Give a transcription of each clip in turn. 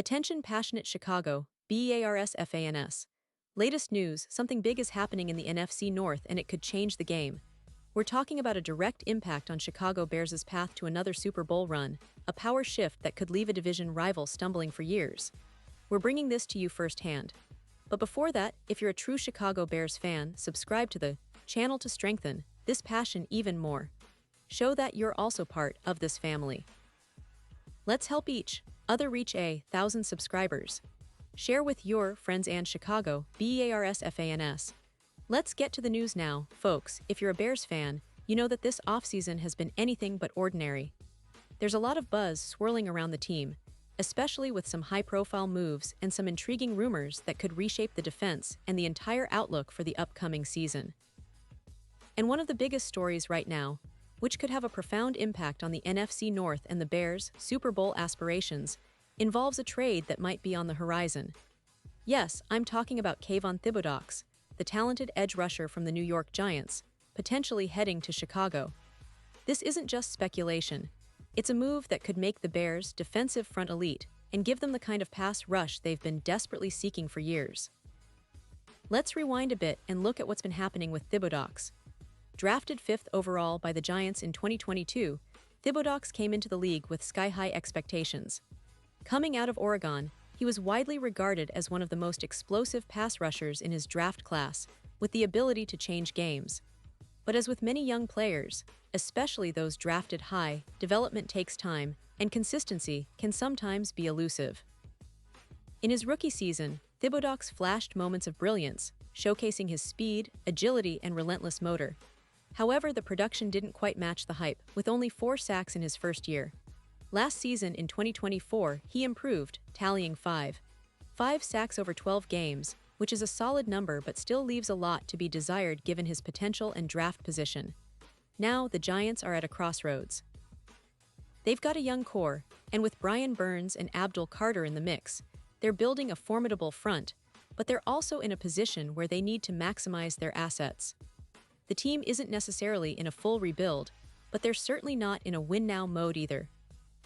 Attention passionate Chicago, Bears fans. Latest news, something big is happening in the NFC North and it could change the game. We're talking about a direct impact on Chicago Bears' path to another Super Bowl run, a power shift that could leave a division rival stumbling for years. We're bringing this to you firsthand. But before that, if you're a true Chicago Bears fan, subscribe to the channel to strengthen this passion even more. Show that you're also part of this family. Let's help each other reach 1,000 subscribers. Share with your friends and Chicago Bears fans. Let's get to the news now, folks. If you're a Bears fan, you know that this offseason has been anything but ordinary. There's a lot of buzz swirling around the team, especially with some high-profile moves and some intriguing rumors that could reshape the defense and the entire outlook for the upcoming season. And one of the biggest stories right now, which could have a profound impact on the NFC North and the Bears' Super Bowl aspirations, involves a trade that might be on the horizon. Yes, I'm talking about Kayvon Thibodeaux, the talented edge rusher from the New York Giants, potentially heading to Chicago. This isn't just speculation. It's a move that could make the Bears' defensive front elite and give them the kind of pass rush they've been desperately seeking for years. Let's rewind a bit and look at what's been happening with Thibodeaux. Drafted 5th overall by the Giants in 2022, Thibodeaux came into the league with sky-high expectations. Coming out of Oregon, he was widely regarded as one of the most explosive pass rushers in his draft class, with the ability to change games. But as with many young players, especially those drafted high, development takes time, and consistency can sometimes be elusive. In his rookie season, Thibodeaux flashed moments of brilliance, showcasing his speed, agility, and relentless motor. However, the production didn't quite match the hype, with only 4 sacks in his first year. Last season, in 2024, he improved, tallying 5 sacks over 12 games, which is a solid number but still leaves a lot to be desired given his potential and draft position. Now, the Giants are at a crossroads. They've got a young core, and with Brian Burns and Abdul Carter in the mix, they're building a formidable front, but they're also in a position where they need to maximize their assets. The team isn't necessarily in a full rebuild, but they're certainly not in a win-now mode either.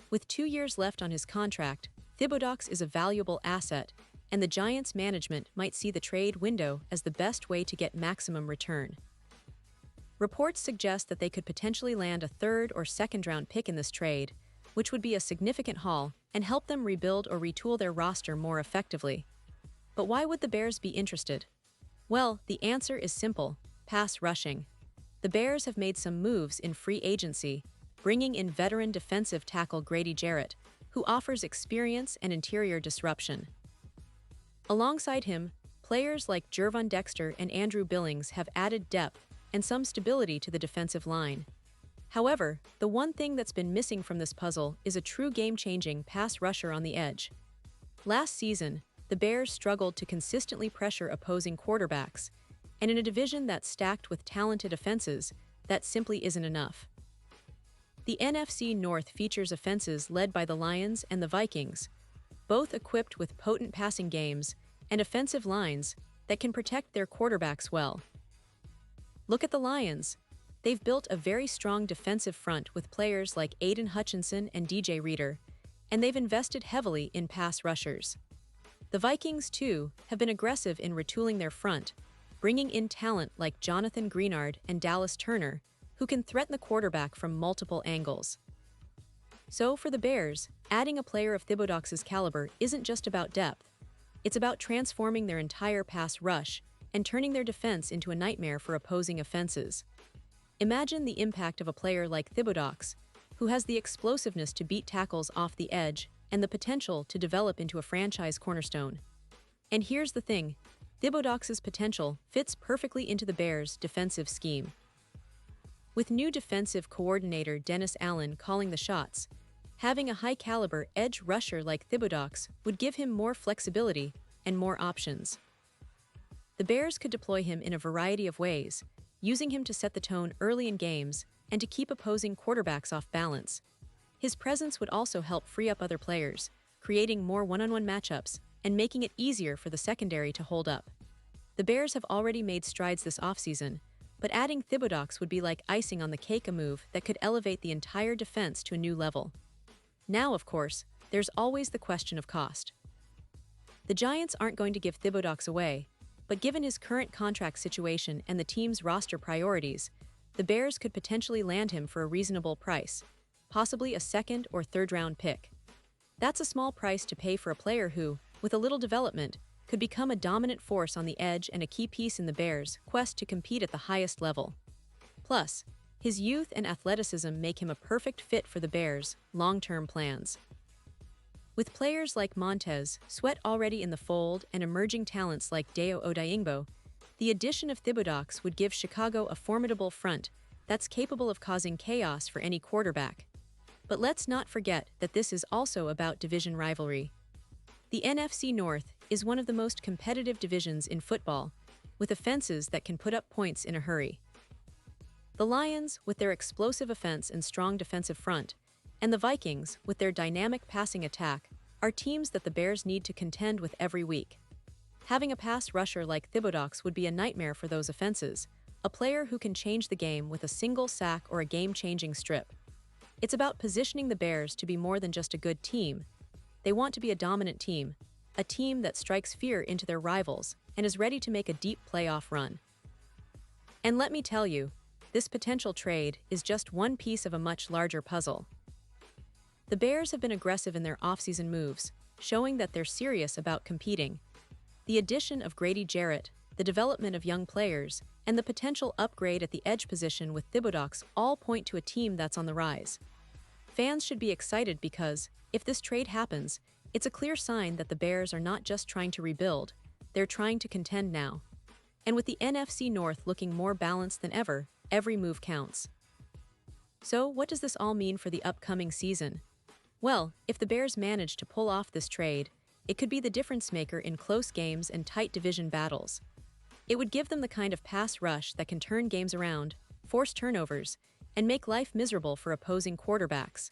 With 2 years left on his contract, Thibodeaux is a valuable asset, and the Giants' management might see the trade window as the best way to get maximum return. Reports suggest that they could potentially land a 3rd or 2nd-round pick in this trade, which would be a significant haul and help them rebuild or retool their roster more effectively. But why would the Bears be interested? Well, the answer is simple: pass rushing. The Bears have made some moves in free agency, bringing in veteran defensive tackle Grady Jarrett, who offers experience and interior disruption. Alongside him, players like Gervon Dexter and Andrew Billings have added depth and some stability to the defensive line. However, the one thing that's been missing from this puzzle is a true game-changing pass rusher on the edge. Last season, the Bears struggled to consistently pressure opposing quarterbacks, and in a division that's stacked with talented offenses, that simply isn't enough. The NFC North features offenses led by the Lions and the Vikings, both equipped with potent passing games and offensive lines that can protect their quarterbacks well. Look at the Lions. They've built a very strong defensive front with players like Aiden Hutchinson and DJ Reader, and they've invested heavily in pass rushers. The Vikings, too, have been aggressive in retooling their front, bringing in talent like Jonathan Greenard and Dallas Turner, who can threaten the quarterback from multiple angles. So for the Bears, adding a player of Thibodeaux' caliber isn't just about depth. It's about transforming their entire pass rush and turning their defense into a nightmare for opposing offenses. Imagine the impact of a player like Thibodeaux, who has the explosiveness to beat tackles off the edge and the potential to develop into a franchise cornerstone. And here's the thing: Thibodeaux' potential fits perfectly into the Bears' defensive scheme. With new defensive coordinator Dennis Allen calling the shots, having a high-caliber edge rusher like Thibodeaux would give him more flexibility and more options. The Bears could deploy him in a variety of ways, using him to set the tone early in games and to keep opposing quarterbacks off balance. His presence would also help free up other players, creating more one-on-one matchups and making it easier for the secondary to hold up. The Bears have already made strides this offseason, but adding Thibodeaux would be like icing on the cake, a move that could elevate the entire defense to a new level. Now, of course, there's always the question of cost. The Giants aren't going to give Thibodeaux away, but given his current contract situation and the team's roster priorities, the Bears could potentially land him for a reasonable price, possibly a second or third-round pick. That's a small price to pay for a player who, with a little development, could become a dominant force on the edge and a key piece in the Bears' quest to compete at the highest level. Plus, his youth and athleticism make him a perfect fit for the Bears' long-term plans. With players like Montez Sweat already in the fold and emerging talents like Dayo Odeyingbo, the addition of Thibodeaux would give Chicago a formidable front that's capable of causing chaos for any quarterback. But let's not forget that this is also about division rivalry. The NFC North is one of the most competitive divisions in football, with offenses that can put up points in a hurry. The Lions, with their explosive offense and strong defensive front, and the Vikings, with their dynamic passing attack, are teams that the Bears need to contend with every week. Having a pass rusher like Thibodeaux would be a nightmare for those offenses, a player who can change the game with a single sack or a game-changing strip. It's about positioning the Bears to be more than just a good team. They want to be a dominant team, a team that strikes fear into their rivals and is ready to make a deep playoff run. And let me tell you, this potential trade is just one piece of a much larger puzzle. The Bears have been aggressive in their offseason moves, showing that they're serious about competing. The addition of Grady Jarrett, the development of young players, and the potential upgrade at the edge position with Thibodeaux all point to a team that's on the rise. Fans should be excited because, if this trade happens, it's a clear sign that the Bears are not just trying to rebuild, they're trying to contend now. And with the NFC North looking more balanced than ever, every move counts. So, what does this all mean for the upcoming season? Well, if the Bears manage to pull off this trade, it could be the difference maker in close games and tight division battles. It would give them the kind of pass rush that can turn games around, force turnovers, and make life miserable for opposing quarterbacks.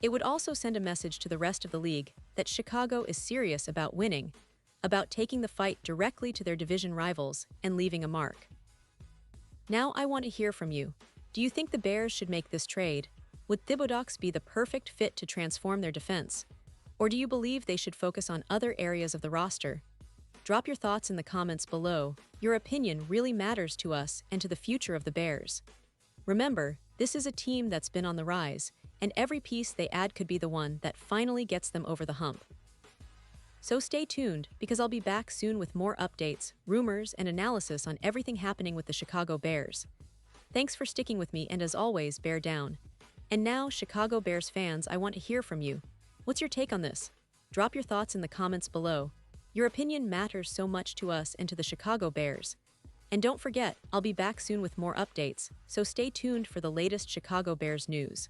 It would also send a message to the rest of the league that Chicago is serious about winning, about taking the fight directly to their division rivals and leaving a mark. Now I want to hear from you. Do you think the Bears should make this trade? Would Thibodeaux be the perfect fit to transform their defense? Or do you believe they should focus on other areas of the roster? Drop your thoughts in the comments below. Your opinion really matters to us and to the future of the Bears. Remember, this is a team that's been on the rise, and every piece they add could be the one that finally gets them over the hump. So stay tuned, because I'll be back soon with more updates, rumors, and analysis on everything happening with the Chicago Bears. Thanks for sticking with me, and as always, bear down. And now, Chicago Bears fans, I want to hear from you. What's your take on this? Drop your thoughts in the comments below. Your opinion matters so much to us and to the Chicago Bears. And don't forget, I'll be back soon with more updates, so stay tuned for the latest Chicago Bears news.